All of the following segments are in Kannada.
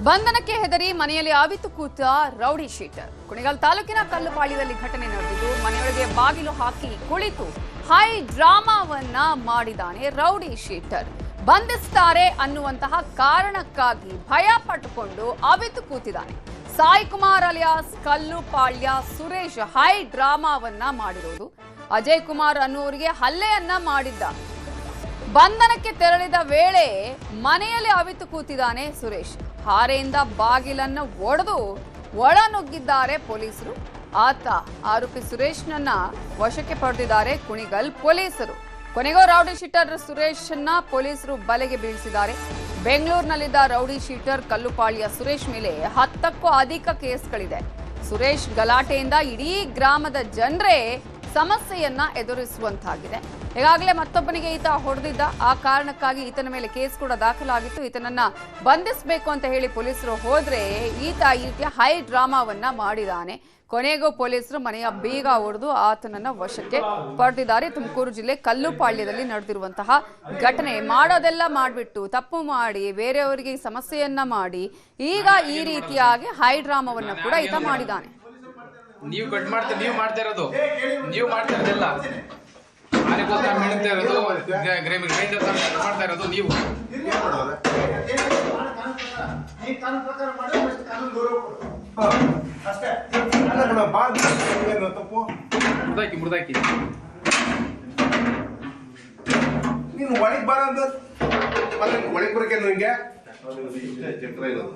ಬಂಧನಕ್ಕೆ ಹೆದರಿ ಮನೆಯಲ್ಲಿ ಆವಿತು ಕೂತ ರೌಡಿ ಶೀಟರ್. ಕುಣಿಗಲ್ ತಾಲೂಕಿನ ಕಲ್ಲುಪಾಳ್ಯದಲ್ಲಿ ಘಟನೆ ನಡೆದಿದ್ದು, ಮನೆಯೊಳಗೆ ಬಾಗಿಲು ಹಾಕಿ ಕುಳಿತು ಹೈ ಡ್ರಾಮಾವನ್ನ ಮಾಡಿದಾನೆ ರೌಡಿ ಶೀಟರ್. ಬಂಧಿಸ್ತಾರೆ ಅನ್ನುವಂತಹ ಕಾರಣಕ್ಕಾಗಿ ಭಯ ಪಟ್ಟುಕೊಂಡು ಆವಿತು ಕೂತಿದ್ದಾನೆ. ಸಾಯಿ ಕುಮಾರ್ ಅಲಿಯಾಸ್ ಕಲ್ಲುಪಾಳ್ಯ ಸುರೇಶ್ ಹೈ ಡ್ರಾಮಾವನ್ನ ಮಾಡಿರೋದು. ಅಜಯ್ ಕುಮಾರ್ ಅನ್ನುವರಿಗೆ ಹಲ್ಲೆಯನ್ನ ಮಾಡಿದ್ದ. ಬಂಧನಕ್ಕೆ ತೆರಳಿದ ವೇಳೆ ಮನೆಯಲ್ಲಿ ಅವಿತು ಕೂತಿದ್ದಾನೆ ಸುರೇಶ್. ಹಾರೆಯಿಂದ ಬಾಗಿಲನ್ನು ಒಡೆದು ಒಳ ನುಗ್ಗಿದ್ದಾರೆ ಪೊಲೀಸರು. ಆರೋಪಿ ಸುರೇಶ್ನನ್ನ ವಶಕ್ಕೆ ಪಡೆದಿದ್ದಾರೆ ಕುಣಿಗಲ್ ಪೊಲೀಸರು. ಕೊನೆಗೂ ರೌಡಿ ಶೀಟರ್ ಸುರೇಶ್ನ ಪೊಲೀಸರು ಬಲೆಗೆ ಬೀಳಿಸಿದ್ದಾರೆ. ಬೆಂಗಳೂರಿನಲ್ಲಿದ್ದ ರೌಡಿ ಶೀಟರ್ ಕಲ್ಲುಪಾಳ್ಯ ಸುರೇಶ್ ಮೇಲೆ 10ಕ್ಕೂ ಅಧಿಕ ಕೇಸ್ಗಳಿದೆ. ಸುರೇಶ್ ಗಲಾಟೆಯಿಂದ ಇಡೀ ಗ್ರಾಮದ ಜನರೇ ಸಮಸ್ಯೆಯನ್ನ ಎದುರಿಸುವಂತಾಗಿದೆ. ಈಗಾಗಲೇ ಮತ್ತೊಬ್ಬನಿಗೆ ಈತ ಹೊಡೆದಿದ್ದ. ಆ ಕಾರಣಕ್ಕಾಗಿ ಈತನ ಮೇಲೆ ಕೇಸ್ ಕೂಡ ದಾಖಲಾಗಿತ್ತು. ಈತನನ್ನ ಬಂಧಿಸಬೇಕು ಅಂತ ಹೇಳಿ ಪೊಲೀಸರು ಹೋದ್ರೆ ಈತ ಈ ರೀತಿಯ ಹೈ ಡ್ರಾಮಾವನ್ನ ಮಾಡಿದಾನೆ. ಕೊನೆಗೂ ಪೊಲೀಸರು ಮನೆಯ ಬೀಗ ಒಡೆದು ಆತನನ್ನ ವಶಕ್ಕೆ ಪಡೆದಿದ್ದಾರೆ. ತುಮಕೂರು ಜಿಲ್ಲೆ ಕಲ್ಲುಪಾಳ್ಯದಲ್ಲಿ ನಡೆದಿರುವಂತಹ ಘಟನೆ. ಮಾಡೋದೆಲ್ಲ ಮಾಡಿಬಿಟ್ಟು ತಪ್ಪು ಮಾಡಿ ಬೇರೆಯವರಿಗೆ ಸಮಸ್ಯೆಯನ್ನ ಮಾಡಿ ಈಗ ಈ ರೀತಿಯಾಗಿ ಹೈ ಡ್ರಾಮಾವನ್ನ ಕೂಡ ಈತ ಮಾಡಿದ್ದಾನೆ. ನೀವು ಕಟ್ ಮಾಡ್ತೀರಿ, ನೀವು ಮಾಡ್ತಾ ಇರೋದು, ನೀವು ಮಾಡ್ತಾ ಇರೋದಿಲ್ಲ. ಆನೆಗೋಸ್ಕರ ಮೆಣುತ್ತಾ ಇರೋದು, ಗ್ರೈಂಡರ್ ಕಟ್ ಮಾಡ್ತಾ ಇರೋದು ನೀವು. ಮುರ್ದಾಕಿ ನೀನು ಒಳಗೆ ಬಾರ ಅಂತ ಒಳಗೆ ಬರಕ್ಕೆ ನಿಂಗೆ ಚಿತ್ರ ಇರೋದು.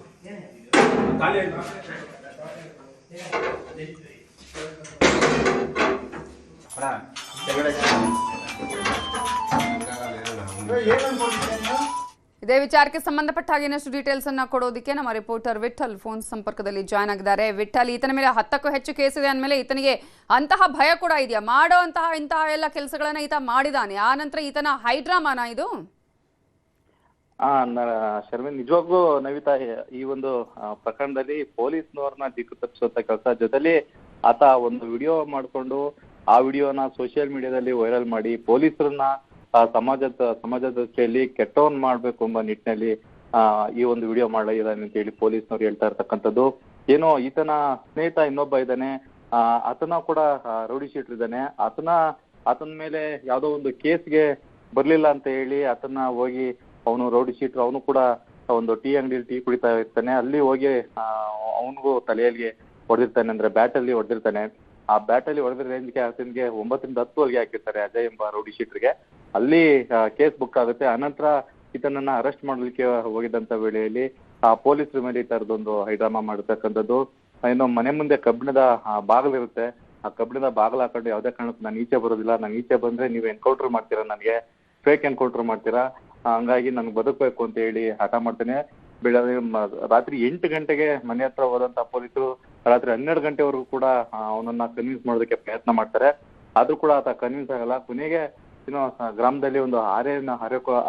ಇದೇ ವಿಚಾರಕ್ಕೆ ಸಂಬಂಧಪಟ್ಟ ಹಾಗೆ ಇನ್ನಷ್ಟು ಡೀಟೇಲ್ಸ್ ಅನ್ನ ಕೊಡೋದಕ್ಕೆ ನಮ್ಮ ರಿಪೋರ್ಟರ್ ವಿಠಲ್ ಫೋನ್ ಸಂಪರ್ಕದಲ್ಲಿ ಜಾಯ್ನ್ ಆಗಿದ್ದಾರೆ. ವಿಠಲ್, ಈತನ ಮೇಲೆ 10ಕ್ಕೂ ಹೆಚ್ಚು ಕೇಸ್ ಇದೆ ಅಂದಮೇಲೆ ಈತನಿಗೆ ಅಂತಹ ಭಯ ಕೂಡ ಇದೆಯಾ? ಮಾಡೋ ಇಂತಹ ಎಲ್ಲ ಕೆಲಸಗಳನ್ನ ಈತ ಮಾಡಿದಾನೆ. ಆ ನಂತರ ಈತನ ಹೈಡ್ರಾಮಾನ ಇದು? ಶರ್ಮಿನ್, ನಿಜವಾಗ್ಲೂ ನವಿತಾ, ಈ ಒಂದು ಪ್ರಕರಣದಲ್ಲಿ ಪೊಲೀಸ್ನವ್ರನ್ನ ದಿಕ್ಕು ತಪ್ಪಿಸುವಂತ ಕೆಲಸ, ಜೊತೆಲಿ ಆತ ಒಂದು ವಿಡಿಯೋ ಮಾಡಿಕೊಂಡು ಆ ವಿಡಿಯೋನ ಸೋಷಿಯಲ್ ಮೀಡಿಯಾದಲ್ಲಿ ವೈರಲ್ ಮಾಡಿ ಪೊಲೀಸರನ್ನ ಸಮಾಜ ದೃಷ್ಟಿಯಲ್ಲಿ ಕೆಟ್ಟವನ್ ಮಾಡ್ಬೇಕು ಎಂಬ ನಿಟ್ಟಿನಲ್ಲಿ ಈ ಒಂದು ವಿಡಿಯೋ ಮಾಡಿದಾನೆ ಅಂತ ಹೇಳಿ ಪೊಲೀಸ್ನವ್ರು ಹೇಳ್ತಾ ಇರ್ತಕ್ಕಂಥದ್ದು. ಏನೋ ಈತನ ಸ್ನೇಹಿತ ಇನ್ನೊಬ್ಬ ಇದ್ದಾನೆ, ಆತನ ಕೂಡ ರೌಡಿ ಶೀಟರ್ ಇದ್ದಾನೆ. ಆತನ ಮೇಲೆ ಯಾವ್ದೋ ಒಂದು ಕೇಸ್ಗೆ ಬರ್ಲಿಲ್ಲ ಅಂತ ಹೇಳಿ ಆತನ ಹೋಗಿ, ಅವನು ರೌಡಿ ಶೀಟರ್, ಅವನು ಕೂಡ ಒಂದು ಟೀ ಅಂಗಡಿಯಲ್ಲಿ ಟೀ ಕುಡಿತಾ ಇರ್ತಾನೆ. ಅಲ್ಲಿ ಹೋಗಿ ಅವನಿಗೂ ತಲೆಯಲ್ಲಿ ಹೊಡೆದಿರ್ತಾನೆ, ಅಂದ್ರೆ ಬ್ಯಾಟಲ್ಲಿ ಹೊಡೆದಿರ್ತಾನೆ. ಆ ಬ್ಯಾಟಲ್ಲಿ ಹೊಡೆದ ರೇಂಜ್ಗೆ ಆತನಿಗೆ 9 ರಿಂದ 10 ವರೆಗೆ ಹಾಕಿರ್ತಾರೆ ಅಜಯ್ ಎಂಬ ರೌಡಿ ಶೀಟರ್ಗೆ. ಅಲ್ಲಿ ಕೇಸ್ ಬುಕ್ ಆಗುತ್ತೆ. ಆನಂತರ ಈತನನ್ನ ಅರೆಸ್ಟ್ ಮಾಡ್ಲಿಕ್ಕೆ ಹೋಗಿದ್ದಂತ ವೇಳೆಯಲ್ಲಿ ಪೊಲೀಸರ ಮೇಲೆ ಈ ತರದೊಂದು ಹೈಡ್ರಾಮಾ ಮಾಡಿರ್ತಕ್ಕಂಥದ್ದು. ಇನ್ನು ಮನೆ ಮುಂದೆ ಕಬ್ಬಿಣದ ಬಾಗಿಲಿರುತ್ತೆ. ಆ ಕಬ್ಬಿಣದ ಬಾಗಿಲು ಹಾಕೊಂಡು ಯಾವುದೇ ಕಾರಣಕ್ಕೂ ನಾನು ಈಚೆ ಬರೋದಿಲ್ಲ, ನಾನು ಈಚೆ ಬಂದ್ರೆ ನೀವು ಎನ್ಕೌಂಟರ್ ಮಾಡ್ತೀರಾ, ನನಗೆ ಫೇಕ್ ಎನ್ಕೌಂಟರ್ ಮಾಡ್ತೀರಾ, ಹಂಗಾಗಿ ನನ್ಗೆ ಬದುಕಬೇಕು ಅಂತ ಹೇಳಿ ಹಠ ಮಾಡ್ತಾನೆ. ರಾತ್ರಿ 8 ಗಂಟೆಗೆ ಮನೆ ಹತ್ರ ಹೋದಂತ ಪೊಲೀಸರು ರಾತ್ರಿ 12 ಗಂಟೆವರೆಗೂ ಕೂಡ ಅವನನ್ನ ಕನ್ವಿನ್ಸ್ ಮಾಡೋದಕ್ಕೆ ಪ್ರಯತ್ನ ಮಾಡ್ತಾರೆ. ಆದ್ರೂ ಕೂಡ ಆತ ಕನ್ವಿನ್ಸ್ ಆಗಲ್ಲ. ಕೊನೆಗೆ ಗ್ರಾಮದಲ್ಲಿ ಒಂದು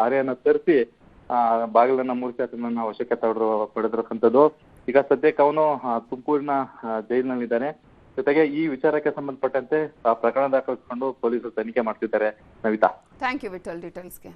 ಆರೆಯನ್ನ ತರಿಸಿ ಬಾಗಿಲನ್ನ ಮುರಿಸಿ ಆತನನ್ನ ವಶಕ್ಕೆ ಪಡೆದಿರಕ್ಕಂಥದ್ದು. ಈಗ ಸದ್ಯಕ್ಕೆ ಅವನು ತುಮಕೂರಿನ ಜೈಲಿನಲ್ಲಿದ್ದಾನೆ. ಜೊತೆಗೆ ಈ ವಿಚಾರಕ್ಕೆ ಸಂಬಂಧಪಟ್ಟಂತೆ ಪ್ರಕರಣ ದಾಖಲಿಸಿಕೊಂಡು ಪೊಲೀಸರು ತನಿಖೆ ಮಾಡ್ತಿದ್ದಾರೆ. Navita, thank you Vitthal ಡೀಟೇಲ್ಸ್ಗೆ.